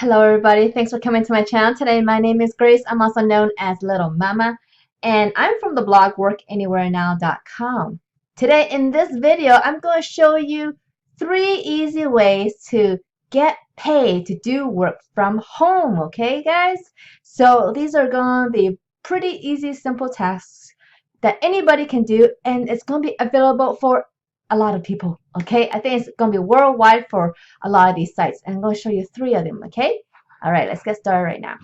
Hello everybody, thanks for coming to my channel today. My name is Grace. I'm also known as Littlemama, and I'm from the blog workanywherenow.com. Today in this video, I'm going to show you 3 easy ways to get paid to do work from home, okay guys? So these are going to be pretty easy, simple tasks that anybody can do, and it's going to be available for a lot of people, okay? I think it's going to be worldwide for a lot of these sites, and I'm going to show you 3 of them, okay? All right, let's get started right now.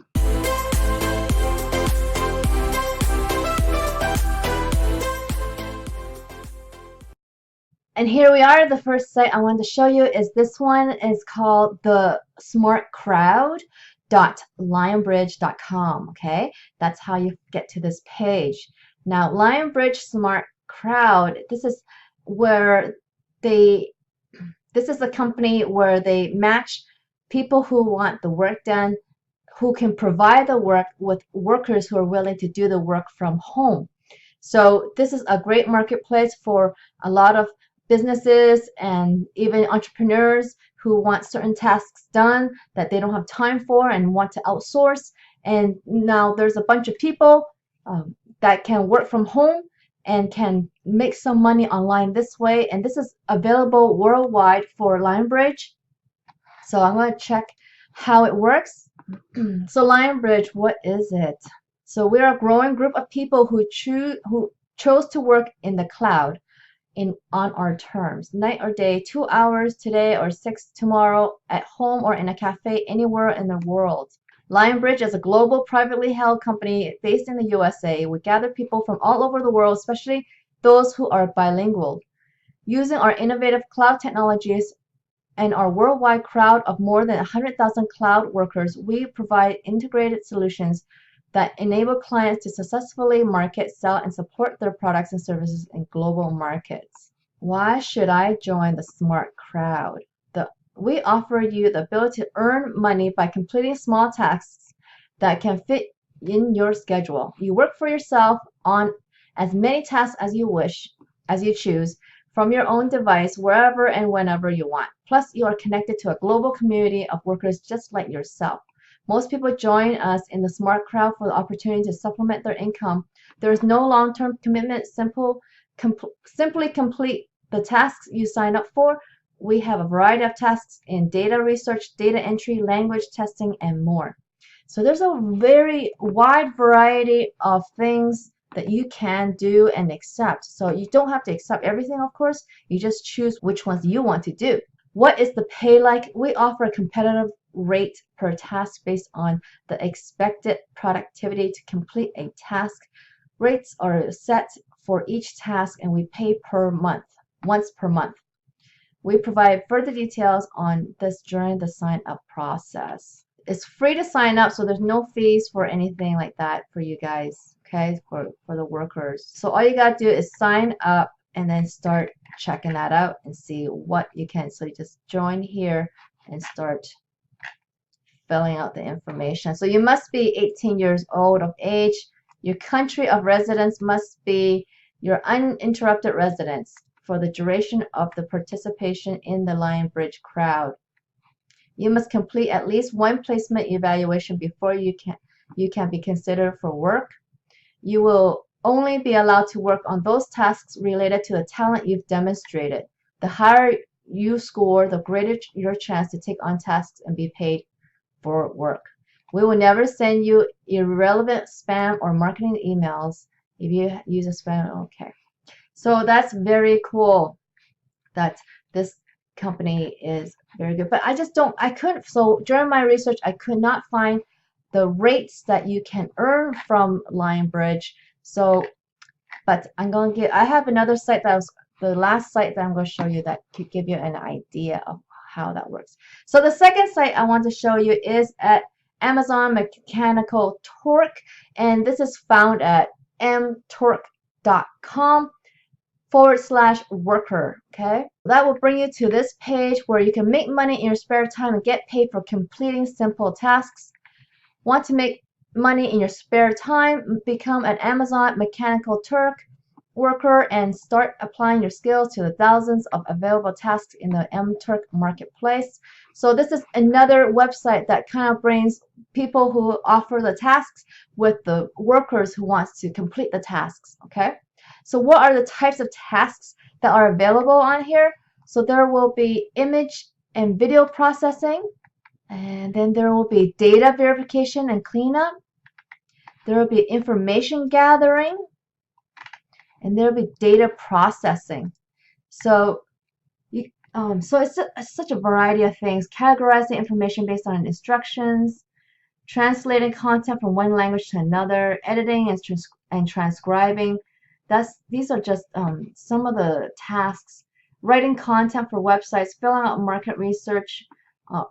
And here we are. The first site I wanted to show you is this one. It's called the smartcrowd.lionbridge.com, okay? That's how you get to this page. Now, Lionbridge Smart Crowd, this is the company where they match people who want the work done, who can provide the work, with workers who are willing to do the work from home. So this is a great marketplace for a lot of businesses and even entrepreneurs who want certain tasks done that they don't have time for and want to outsource. And now there's a bunch of people that can work from home and can make some money online this way, and this is available worldwide for Lionbridge. So I'm going to check how it works. So Lionbridge, what is it? So we're a growing group of people who chose to work in the cloud on our terms, night or day, 2 hours today or 6 tomorrow, at home or in a cafe anywhere in the world. Lionbridge is a global privately held company based in the USA. We gather people from all over the world, especially those who are bilingual. Using our innovative cloud technologies and our worldwide crowd of more than 100,000 cloud workers, we provide integrated solutions that enable clients to successfully market, sell, and support their products and services in global markets. Why should I join the Smart Crowd? We offer you the ability to earn money by completing small tasks that can fit in your schedule. You work for yourself on as many tasks as you choose, from your own device, wherever and whenever you want. Plus, you are connected to a global community of workers just like yourself. Most people join us in the Smart Crowd for the opportunity to supplement their income. There is no long-term commitment. Simply complete the tasks you sign up for. We have a variety of tasks in data research, data entry, language testing, and more. So there's a very wide variety of things that you can do and accept. So you don't have to accept everything, of course. You just choose which ones you want to do. What is the pay like? We offer a competitive rate per task based on the expected productivity to complete a task. Rates are set for each task, and we pay per month, once per month. We provide further details on this during the sign-up process. It's free to sign up, so there's no fees for anything like that for you guys, okay, for the workers. So all you got to do is sign up and then start checking that out and see what you can. So you just join here and start filling out the information. So you must be 18 years old of age. Your country of residence must be your uninterrupted residence for the duration of the participation in the Lionbridge crowd. You must complete at least one placement evaluation before you can be considered for work. You will only be allowed to work on those tasks related to the talent you've demonstrated. The higher you score, the greater your chance to take on tasks and be paid for work. We will never send you irrelevant spam or marketing emails. If you use a spam, okay. So that's very cool that this company is very good. But so during my research, I could not find the rates that you can earn from Lionbridge. So, but I have another site that was the last site that I'm going to show you that could give you an idea of how that works. So the second site I want to show you is at Amazon Mechanical Turk, and this is found at mturk.com/worker, okay? That will bring you to this page where you can make money in your spare time and get paid for completing simple tasks. Want to make money in your spare time? Become an Amazon Mechanical Turk worker and start applying your skills to the thousands of available tasks in the Turk marketplace. So this is another website that kind of brings people who offer the tasks with the workers who wants to complete the tasks. Okay, so what are the types of tasks that are available on here? So there will be image and video processing, and then there will be data verification and cleanup. There will be information gathering, and there will be data processing. So it's such a variety of things. Categorizing information based on instructions, translating content from one language to another, editing and transcribing. These are just some of the tasks. Writing content for websites, filling out market research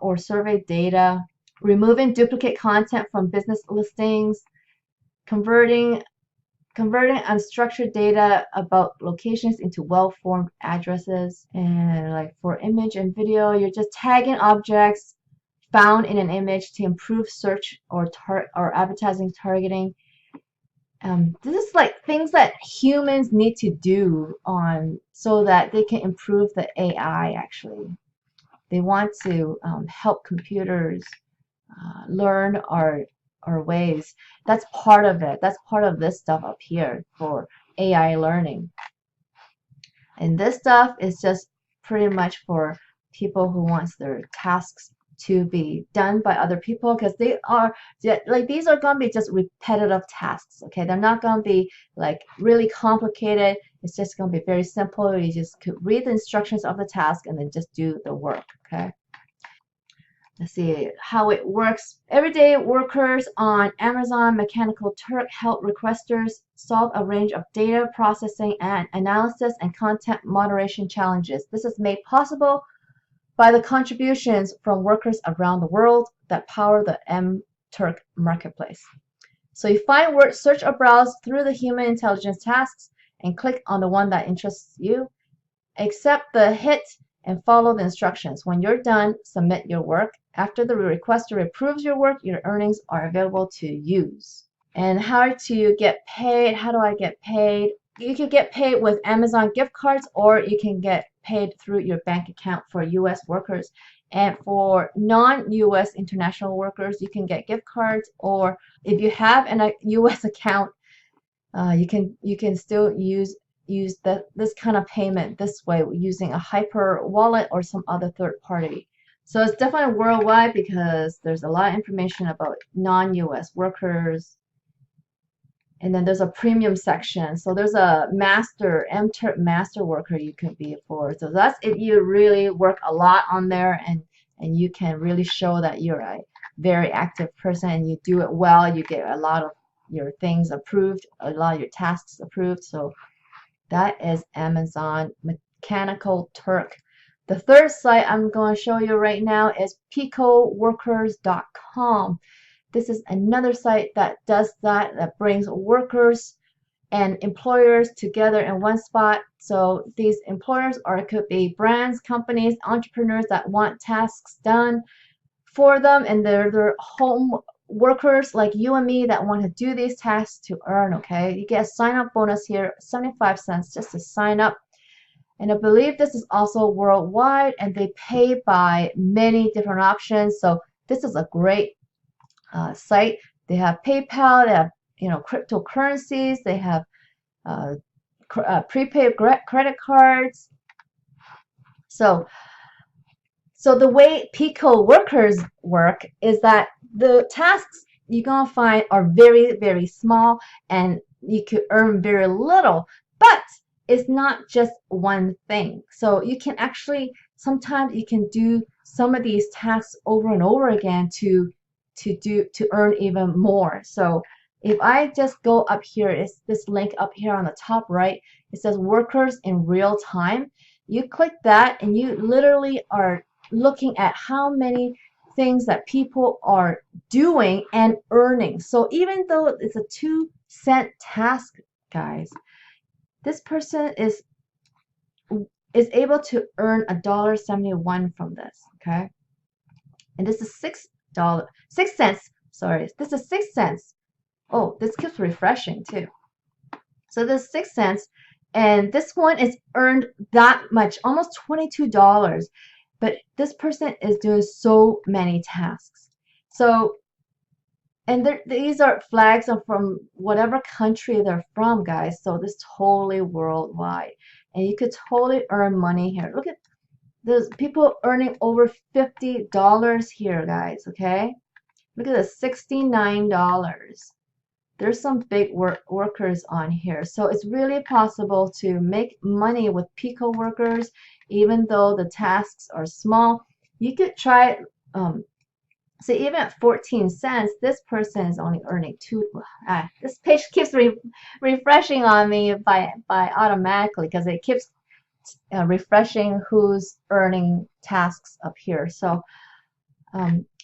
or survey data, removing duplicate content from business listings, converting unstructured data about locations into well-formed addresses. And like for image and video, you're just tagging objects found in an image to improve search or advertising targeting. This is like things that humans need to do so that they can improve the AI. Actually, they want to help computers learn our ways. That's part of it. That's part of this stuff up here for AI learning. And this stuff is just pretty much for people who wants their tasks to be done by other people, because they are like, these are going to be just repetitive tasks. Okay, they're not going to be like really complicated. It's just going to be very simple. You just could read the instructions of the task and then just do the work. Okay, let's see how it works. Everyday workers on Amazon Mechanical Turk help requesters solve a range of data processing and analysis and content moderation challenges. This is made possible by the contributions from workers around the world that power the Turk marketplace. So you find word, search or browse through the human intelligence tasks and click on the one that interests you. Accept the hit and follow the instructions. When you're done, submit your work. After the requester approves your work, your earnings are available to use. And how to get paid? How do I get paid? You can get paid with Amazon gift cards, or you can get paid through your bank account for U.S. workers. And for non-U.S. international workers, you can get gift cards, or if you have a U.S. account, you can still use this kind of payment this way using a hyper wallet or some other third party. So it's definitely worldwide because there's a lot of information about non-U.S. workers. And then there's a premium section. So there's a master, Turk master worker you can be for. So that's if you really work a lot on there and you can really show that you're a very active person and you do it well. You get a lot of your things approved, a lot of your tasks approved. So that is Amazon Mechanical Turk. The third site I'm going to show you right now is Pcoworkerscom. This is another site that does that brings workers and employers together in one spot. So these employers could be brands, companies, entrepreneurs that want tasks done for them, and they're home workers like you and me that want to do these tasks to earn. Okay, you get a sign-up bonus here, 75 cents just to sign up. And I believe this is also worldwide, and they pay by many different options. So this is a great site. They have PayPal, they have cryptocurrencies, they have prepaid credit cards. So the way Pico workers work is that the tasks you're gonna find are very, very small, and you could earn very little. But it's not just one thing. So you can actually sometimes you can do some of these tasks over and over again to earn even more. So if I just go up here, it's this link up here on the top right. It says workers in real time. You click that and you literally are looking at how many things that people are doing and earning. So even though it's a 2-cent task, guys, this person is able to earn $1.71 from this. Okay, and this is $6 cents. Sorry, this is 6 cents. Oh, this keeps refreshing too. So this is 6 cents, and this one is earned that much, almost $22. but this person is doing so many tasks. So, and these are flags are from whatever country they're from, guys. So this totally worldwide. And you could totally earn money here. Look at there's people earning over $50 here, guys, okay? Look at this, $69. There's some big workers on here. So it's really possible to make money with Pico workers, even though the tasks are small. You could try, so even at 14 cents, this person is only earning this page keeps refreshing on me by automatically because it keeps refreshing who's earning tasks up here. So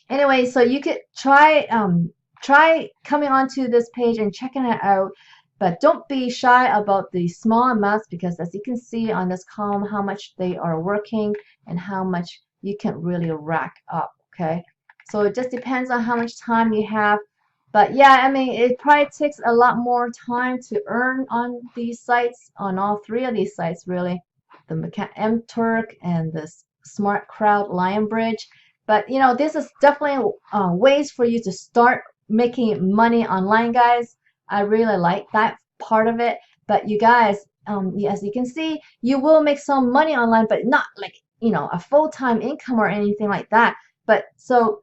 anyway, so you could try coming onto this page and checking it out, but don't be shy about the small amounts because as you can see on this column how much they are working and how much you can really rack up. Okay, so it just depends on how much time you have. But yeah, I mean, it probably takes a lot more time to earn on these sites, on all three of these sites really, the Turk and the Smart Crowd Lion Bridge. But you know, this is definitely ways for you to start making money online, guys. I really like that part of it. But you guys, as you can see, you will make some money online, but not like, you know, a full-time income or anything like that. But so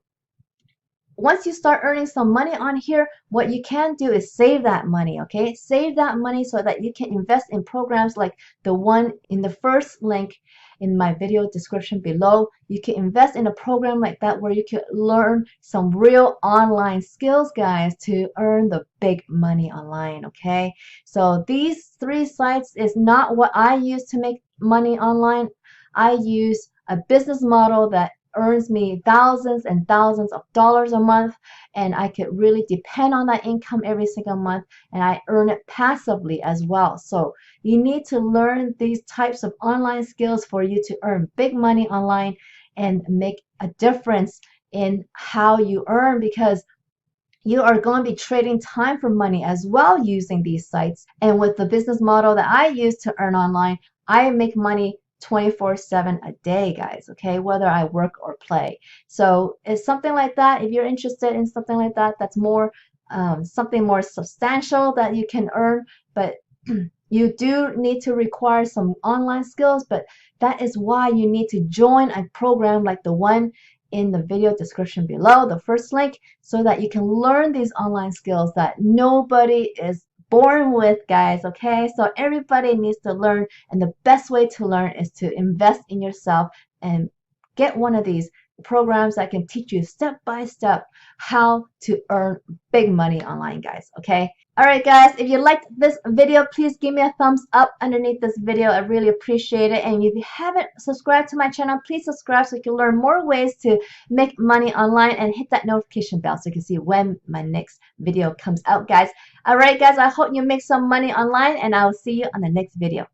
once you start earning some money on here, what you can do is save that money, okay? Save that money so that you can invest in programs like the one in the first link in my video description below. You can invest in a program like that where you can learn some real online skills, guys, to earn the big money online, okay? So these three sites is not what I use to make money online. I use a business model that earns me thousands and thousands of dollars a month, and I could really depend on that income every single month, and I earn it passively as well. So you need to learn these types of online skills for you to earn big money online and make a difference in how you earn, because you are going to be trading time for money as well using these sites. And with the business model that I use to earn online, I make money 24/7 a day, guys, okay, whether I work or play. So it's something like that. If you're interested in something like that, that's more something more substantial that you can earn, but you do need to require some online skills. But that is why you need to join a program like the one in the video description below, the first link, so that you can learn these online skills that nobody is born with, guys, okay? So everybody needs to learn, and the best way to learn is to invest in yourself and get one of these programs that can teach you step by step how to earn big money online, guys, okay? All right, guys, if you liked this video, please give me a thumbs up underneath this video. I really appreciate it. And if you haven't subscribed to my channel, please subscribe so you can learn more ways to make money online, and hit that notification bell so you can see when my next video comes out, guys. All right, guys, I hope you make some money online, and I will see you on the next video.